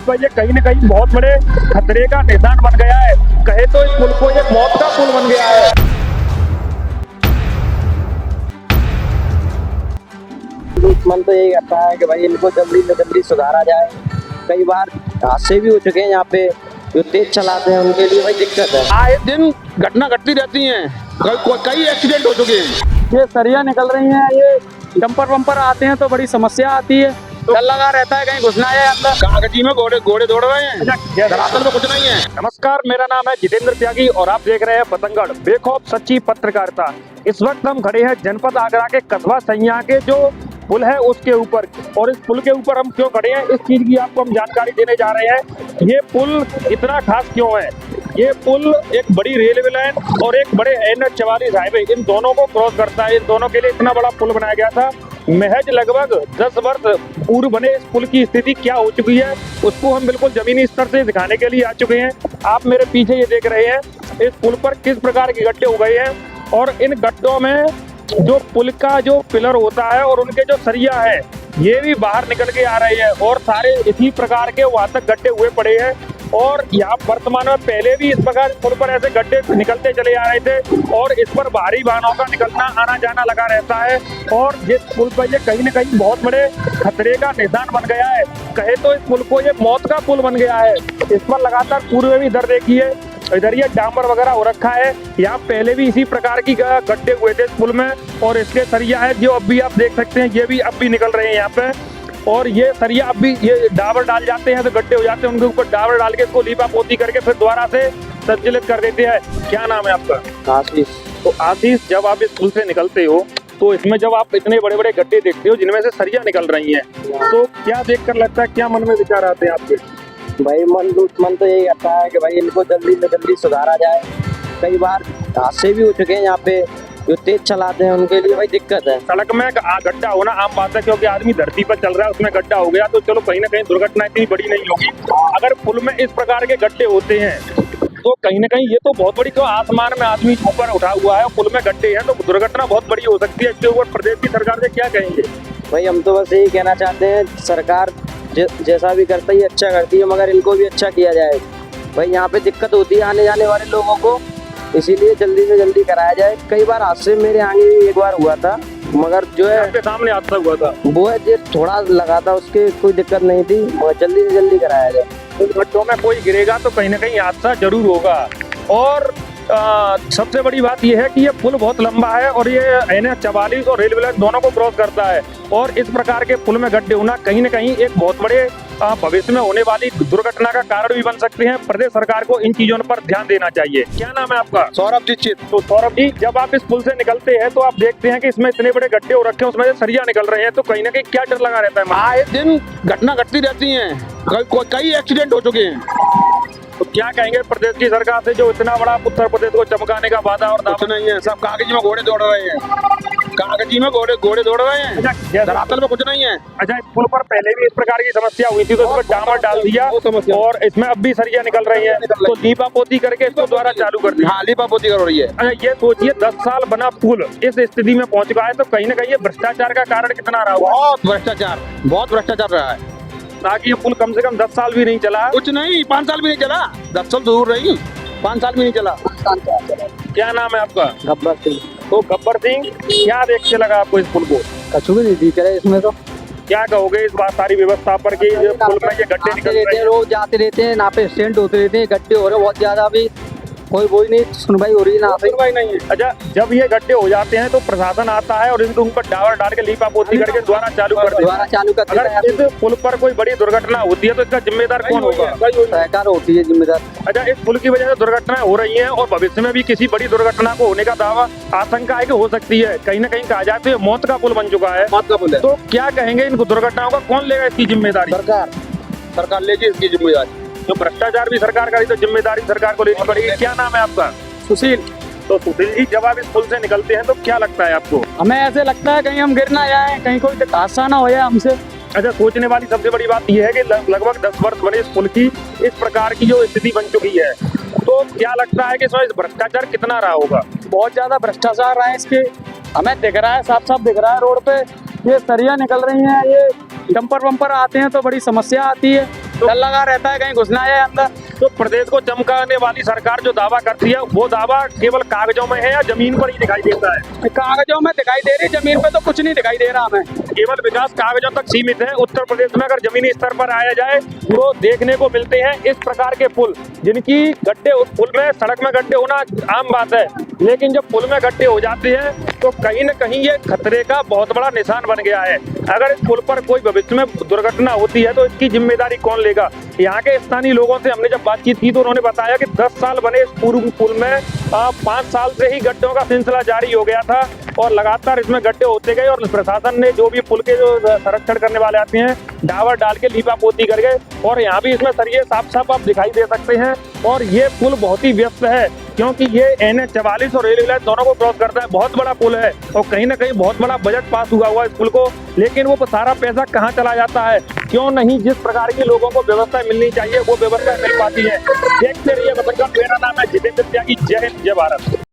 पर ये कहीं न कहीं बहुत बड़े खतरे का निशान बन गया है। कहे तो इस पुल को ये मौत का पुल बन गया है। मन तो यही करता है कि भाई इनको जल्दी से जल्दी सुधारा जाए। कई बार हादसे भी हो चुके हैं यहाँ पे, जो तेज चलाते हैं उनके लिए भाई दिक्कत है। आए दिन घटना घटती रहती हैं, कई एक्सीडेंट हो चुके हैं। ये सरिया निकल रही हैं, ये डंपर वंपर आते हैं तो बड़ी समस्या आती है। डर लगा रहता है कहीं घुसना है अंदर। कागजी में घोड़े दौड़ रहे हैं, धरातल में कुछ नहीं है। नमस्कार, मेरा नाम है जितेंद्र त्यागी और आप देख रहे हैं पतंगड़ बेखौफ सच्ची पत्रकारिता। इस वक्त हम खड़े हैं जनपद आगरा के कस्बा सैया के जो पुल है उसके ऊपर, और इस पुल के ऊपर हम क्यों खड़े हैं इस चीज की आपको हम जानकारी देने जा रहे हैं। ये पुल इतना खास क्यों है? ये पुल एक बड़ी रेलवे लाइन और एक बड़े NH-44 हाईवे, इन दोनों को क्रॉस करता है। इन दोनों के लिए इतना बड़ा पुल बनाया गया था। महज लगभग 10 वर्ष पूर्व बने इस पुल की स्थिति क्या हो चुकी है उसको हम बिल्कुल जमीनी स्तर से दिखाने के लिए आ चुके हैं। आप मेरे पीछे ये देख रहे हैं इस पुल पर किस प्रकार के गड्ढे हो गए हैं, और इन गड्ढों में जो पुल का जो पिलर होता है और उनके जो सरिया है ये भी बाहर निकल के आ रहे हैं, और सारे इसी प्रकार के वहां तक गड्ढे हुए पड़े हैं। और यहाँ वर्तमान में पहले भी इस प्रकार पुल पर ऐसे गड्ढे निकलते चले आ रहे थे, और इस पर भारी वाहनों का निकलना आना जाना लगा रहता है। और जिस पुल पर ये कहीं न कहीं बहुत बड़े खतरे का निशान बन गया है। कहे तो इस पुल को ये मौत का पुल बन गया है। इस पर लगातार पूर्व में भी इधर देखिए, इधर ये डांबर वगैरह हो रखा है। यहाँ पहले भी इसी प्रकार की गड्ढे हुए थे इस पुल में, और इसके सरिया है जो अब भी आप देख सकते हैं, ये भी अब भी निकल रहे हैं यहाँ पे। और ये सरिया अब भी ये डाबर डाल जाते हैं तो गड्ढे हो जाते हैं, उनके ऊपर डाबर डाल के इसको लीपा पोती करके फिर दोबारा से संचालित कर देते हैं। क्या नाम है आपका? आशीष। तो आशीष, जब आप इस पुल से निकलते हो तो इसमें जब आप इतने बड़े बड़े गड्ढे देखते हो जिनमें से सरिया निकल रही है, तो क्या देखकर लगता है, क्या मन में विचार आते हैं आपके? भाई मन तो यही करता है कि भाई इनको जल्दी से जल्दी सुधारा जाए। कई बार हादसे भी हो चुके हैं यहाँ पे, जो तेज चलाते हैं उनके लिए भाई दिक्कत है। सड़क में गड्ढा होना आम बात है, क्योंकि आदमी धरती पर चल रहा है उसमें गड्ढा हो गया तो चलो कहीं ना कहीं दुर्घटना इतनी बड़ी नहीं होगी। अगर पुल में इस प्रकार के गड्ढे होते हैं तो कहीं ना कहीं ये तो बहुत बड़ी, क्यों आसमान में आदमी ऊपर उठा हुआ है, पुल में गड्ढे हैं तो दुर्घटना बहुत बड़ी हो सकती है। इसके ऊपर प्रदेश की सरकार से क्या कहेंगे? भाई हम तो बस यही कहना चाहते हैं, सरकार जैसा भी करता है अच्छा करती है, मगर इनको भी अच्छा किया जाए। भाई यहाँ पे दिक्कत होती है आने जाने वाले लोगों को, इसीलिए जल्दी से जल्दी कराया जाए। कई बार हादसे मेरे आगे भी एक बार हुआ था, मगर जो है आपके सामने हादसा हुआ था वो है जो थोड़ा लगा था, उसके कोई दिक्कत नहीं थी, मगर जल्दी से जल्दी कराया जाए। उन गड्ढों में कोई गिरेगा तो कहीं ना कहीं हादसा जरूर होगा। और सबसे बड़ी बात यह है कि ये पुल बहुत लंबा है और ये NH-44 और रेलवे लाइन दोनों को क्रॉस करता है, और इस प्रकार के पुल में गड्ढे होना कहीं ना कहीं एक बहुत बड़े भविष्य में होने वाली दुर्घटना का कारण भी बन सकते हैं। प्रदेश सरकार को इन चीजों पर ध्यान देना चाहिए। क्या नाम है आपका? सौरभ दीक्षित। तो सौरभ जी, जब आप इस पुल से निकलते हैं तो आप देखते हैं कि इसमें इतने बड़े गड्ढे हो रखे हैं, उसमें से सरिया निकल रहे हैं, तो कहीं ना कहीं क्या डर लगा रहता है? आए दिन घटना घटती रहती हैं, कई एक्सीडेंट हो चुके हैं। तो क्या कहेंगे प्रदेश की सरकार से, जो इतना बड़ा उत्तर प्रदेश को चमकाने का वादा और कुछ नहीं है, सब कागजी में घोड़े दौड़ रहे हैं, कागजी में घोड़े दौड़ रहे हैं, धरातल में कुछ नहीं है। अच्छा, इस पुल पर पहले भी इस प्रकार की समस्या हुई थी तो इसमें डामर डाल दिया और इसमें अब भी सरिया निकल रही है, तो लीपा पोती करके इसको दोबारा चालू कर दिया। हाँ, लीपा पोती कर रही है। अच्छा, ये सोचिए 10 साल बना पुल इस स्थिति में पहुंच चुका है, तो कहीं ना कहीं ये भ्रष्टाचार का कारण कितना रहा हुआ? बहुत भ्रष्टाचार रहा है। ताकि ये पुल कम से कम 10 साल भी नहीं चला। कुछ नहीं, 5 साल भी नहीं चला, 10 साल दूर रही, 5 साल भी नहीं चला। क्या नाम है आपका? गब्बर सिंह। तो गब्बर सिंह, क्या देख के लगा आपको इस पुल को? कछु भी नहीं दिख रहा है इसमें। तो क्या कहोगे इस बात सारी व्यवस्था पर कि पुल में ये गड्ढे निकल रहे हैं? रोज जाते रहते हैं, यहाँ पे एक्सीडेंट होते रहते हैं, गड्ढे हो रहे हैं बहुत ज्यादा, भी कोई वही नहीं सुनवाई हो रही है ना, सुनवाई नहीं है। अच्छा, जब ये गड्ढे हो जाते हैं तो प्रशासन आता है और इनके ऊपर डावर डाल के लीपा पोती करके दोबारा चालू कर देता है। अगर इस पुल पर कोई बड़ी दुर्घटना होती है तो इसका जिम्मेदार कौन होगा? सरकार होती है जिम्मेदार। अच्छा, इस पुल की वजह से दुर्घटनाएं हो रही हैं और भविष्य में भी किसी बड़ी दुर्घटना को होने का दावा, आशंका है कि हो सकती है। कहीं ना कहीं कहा जाए तो ये मौत का पुल बन चुका है। तो क्या कहेंगे, इन दुर्घटनाओं का कौन लेगा इसकी जिम्मेदारी? सरकार लेगी इसकी जिम्मेदारी। जो भ्रष्टाचार भी सरकार करी तो जिम्मेदारी सरकार को लेनी पड़ेगी। क्या नाम है आपका? सुशील। तो सुशील जी, जब आप इस पुल से निकलते हैं तो क्या लगता है आपको? हमें ऐसे लगता है कहीं हम गिर ना जाए, कहीं कोई हादसा ना हो जाए हमसे। अच्छा, सोचने वाली सबसे बड़ी बात यह है कि लगभग 10 वर्ष बने इस पुल की इस प्रकार की जो स्थिति बन चुकी है, तो क्या लगता है कि इसमें भ्रष्टाचार कितना रहा होगा? बहुत ज्यादा भ्रष्टाचार रहा है इसके, हमें दिख रहा है, साफ साफ दिख रहा है रोड पे। ये सरिया निकल रही हैं, ये डंपर वंपर आते हैं तो बड़ी समस्या आती है। डर लगा रहता है कहीं घुस ना जाए अंदर। तो प्रदेश को चमकाने वाली सरकार जो दावा करती है वो दावा केवल कागजों में है या जमीन पर ही दिखाई देता है? कागजों में दिखाई दे रही, जमीन पे तो कुछ नहीं दिखाई दे रहा हमें। केवल विकास कागजों तक सीमित है। उत्तर प्रदेश में अगर जमीनी स्तर पर आया जाए तो देखने को मिलते हैं इस प्रकार के पुल, जिनकी गड्ढे, पुल में, सड़क में गड्ढे होना आम बात है, लेकिन जब पुल में गड्ढे हो जाते हैं तो कहीं न कहीं ये खतरे का बहुत बड़ा निशान बन गया है। अगर इस पुल पर कोई भविष्य में दुर्घटना होती है तो इसकी जिम्मेदारी कौन लेगा? यहाँ के स्थानीय लोगों से हमने जब बातचीत की तो उन्होंने बताया कि 10 साल बने इस पूर्व पुल में 5 साल से ही गड्ढों का सिलसिला जारी हो गया था और लगातार इसमें गड्ढे होते गए और प्रशासन ने जो भी पुल के जो संरक्षण करने वाले आते हैं डावर डाल के लीपा पोती कर गए और यहाँ भी इसमें सरिये साफ साफ आप दिखाई दे सकते हैं। और ये पुल बहुत ही व्यस्त है क्योंकि ये NH 44 और रेलवे लाइन दोनों को क्रॉस करता है। बहुत बड़ा पुल है और कहीं ना कहीं बहुत बड़ा बजट पास हुआ इस पुल को, लेकिन वो सारा पैसा कहाँ चला जाता है? क्यों नहीं जिस प्रकार की लोगों को व्यवस्था मिलनी चाहिए वो व्यवस्था मिल पाती है? देखते रहिए बतंगड़। मेरा नाम है जितेंद्र त्यागी। जय हिंद, जय भारत।